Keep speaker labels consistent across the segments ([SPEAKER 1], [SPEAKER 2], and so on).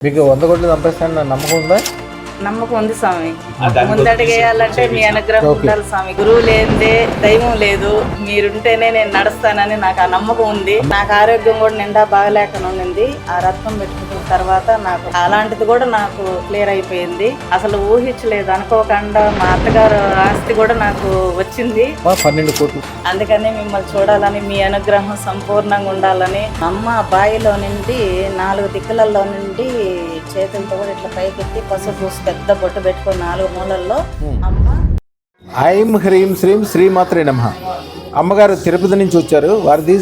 [SPEAKER 1] మీకు 100 కోట్లు సంపాదిస్తాను నమ్మకం ఉందా?
[SPEAKER 2] నమ్మకం ఉంది స్వామి. ముందడుగేయాలంటే మీ అనుగ్రహం ఉండాలి స్వామి. గురువు లేదే దైవం లేదు, మీరుంటేనే నేను నడుస్తానని నాకు ఆ నమ్మకం ఉంది. నాకు ఆరోగ్యం కూడా నిండా బాగలేక ఉండింది. ఆ రత్నం పెట్టుకున్న తర్వాత నాకు అలాంటిది కూడా నాకు క్లియర్ అయిపోయింది. అసలు ఊహించలేదు, అనుకోకుండా మా అత్తగారు ఆస్తి కూడా నాకు వచ్చింది
[SPEAKER 1] 12 కోట్లు.
[SPEAKER 2] అందుకని మిమ్మల్ని చూడాలని, మీ అనుగ్రహం సంపూర్ణంగా ఉండాలని. అమ్మ బాయిలో నుండి 4 దిక్కులలో నుండి చేతులతో కూడా ఇట్లా పైకెత్తి పసుపు పెద్ద బొట్టు పెట్టుకుని 4 మూలల్లో అమ్మ
[SPEAKER 1] ఐం హ్రీం శ్రీం శ్రీమాత్రే నమః. అమ్మగారు తిరుపతి నుంచి వచ్చారు. వారిది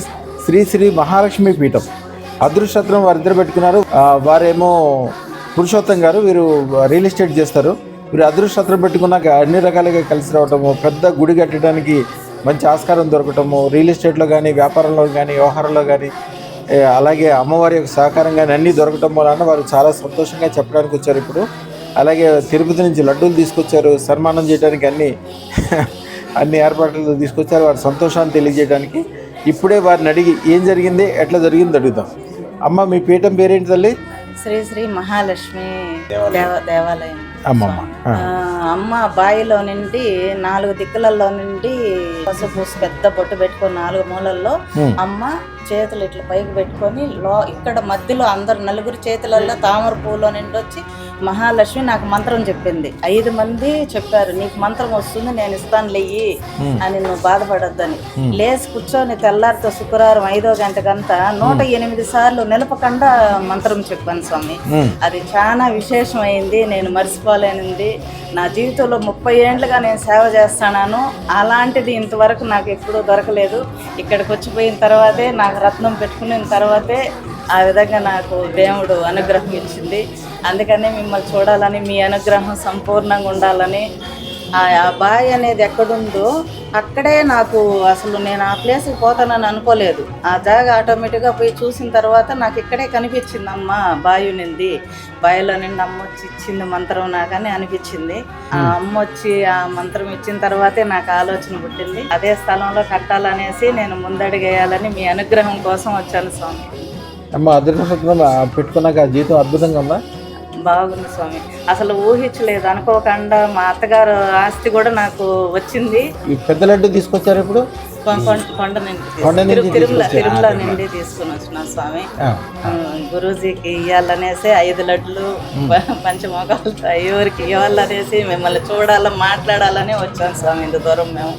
[SPEAKER 1] శ్రీ శ్రీ మహాలక్ష్మి పీఠం. అదృష్టం వారిద్దరు పెట్టుకున్నారు. వారేమో పురుషోత్తం గారు, వీరు రియల్ ఎస్టేట్ చేస్తారు. వీరు అదృష్టం పెట్టుకున్నాక అన్ని రకాలుగా కలిసి రావటము, పెద్ద గుడి కట్టడానికి మంచి ఆస్కారం దొరకటము, రియల్ ఎస్టేట్లో కానీ, వ్యాపారంలో కానీ, వ్యవహారంలో కానీ, అలాగే అమ్మవారి యొక్క సహకారం కానీ అన్నీ దొరకటం వలన వారు చాలా సంతోషంగా చెప్పడానికి వచ్చారు ఇప్పుడు. అలాగే తిరుపతి నుంచి లడ్డూలు తీసుకొచ్చారు, సన్మానం చేయడానికి అన్ని ఏర్పాట్లు తీసుకొచ్చారు వారి సంతోషాన్ని తెలియజేయడానికి. ఇప్పుడే వారిని అడిగి ఏం జరిగింది, ఎట్లా జరిగింది అడుగుతాం. అమ్మ, మీ పీఠం పేరేంటి తల్లి?
[SPEAKER 2] శ్రీ శ్రీ మహాలక్ష్మి దేవాలయం.
[SPEAKER 1] అమ్మమ్మ
[SPEAKER 2] అమ్మ బాయిలో నుండి 4 దిక్కులలో నుండి పసుపు పెద్ద బొట్టు పెట్టుకొని 4 మూలల్లో అమ్మ చేతులు ఇట్లా పైకి పెట్టుకొని ఇక్కడ మధ్యలో అందరు నలుగురు చేతులలో తామర పూలో నిండి వచ్చి మహాలక్ష్మి నాకు మంత్రం చెప్పింది. 5 మంది చెప్పారు, నీకు మంత్రం వస్తుంది, నేను ఇస్తాను లెయ్యి అని, నువ్వు బాధపడొద్దని. లేచి కూర్చొని తెల్లారితో శుక్రవారం 5వ గంటకంతా 108 సార్లు నిలపకుండా మంత్రం చెప్పాను స్వామి. అది చాలా విశేషమైంది, నేను మర్చిపోలేనింది. నా జీవితంలో 30 ఏళ్ళుగా నేను సేవ చేస్తున్నాను. అలాంటిది ఇంతవరకు నాకు ఎప్పుడూ దొరకలేదు. ఇక్కడికి వచ్చిపోయిన తర్వాతే, నాకు రత్నం పెట్టుకున్న తర్వాతే ఆ విధంగా నాకు దేవుడు అనుగ్రహం ఇచ్చింది. అందుకని మిమ్మల్ని చూడాలని, మీ అనుగ్రహం సంపూర్ణంగా ఉండాలని. ఆ బాయ్ అనేది ఎక్కడుందో అక్కడే నాకు అసలు నేను ఆ ప్లేస్కి పోతానని అనుకోలేదు. ఆ జాగా ఆటోమేటిక్గా పోయి చూసిన తర్వాత నాకు ఇక్కడే కనిపించింది అమ్మ బావి నింది. బావిలో నిండి అమ్మ వచ్చి ఇచ్చింది మంత్రం నాకని అనిపించింది. ఆ అమ్మ వచ్చి ఆ మంత్రం ఇచ్చిన తర్వాతే నాకు ఆలోచన పుట్టింది. అదే స్థలంలో కట్టాలనేసి నేను ముందడుగేయాలని మీ అనుగ్రహం కోసం వచ్చాను స్వామి.
[SPEAKER 1] అమ్మ, అదృష్టం పెట్టుకున్నాక జీవితం అద్భుతంగా ఉందా?
[SPEAKER 2] బాగుంది స్వామి. అసలు ఊహించలేదు, అనుకోకుండా మా అత్తగారు ఆస్తి కూడా నాకు వచ్చింది.
[SPEAKER 1] ఈ పెద్ద లడ్డు తీసుకొచ్చారు ఇప్పుడు
[SPEAKER 2] తిరుమల నుండి తీసుకుని వచ్చిన స్వామి. గురూజీకి ఇవ్వాలనేసి 5 లడ్లు పంచమోకాలతో 5 ఇవ్వాలనేసి మిమ్మల్ని చూడాలని, మాట్లాడాలని వచ్చాను స్వామి. ఇంత దూరం మేము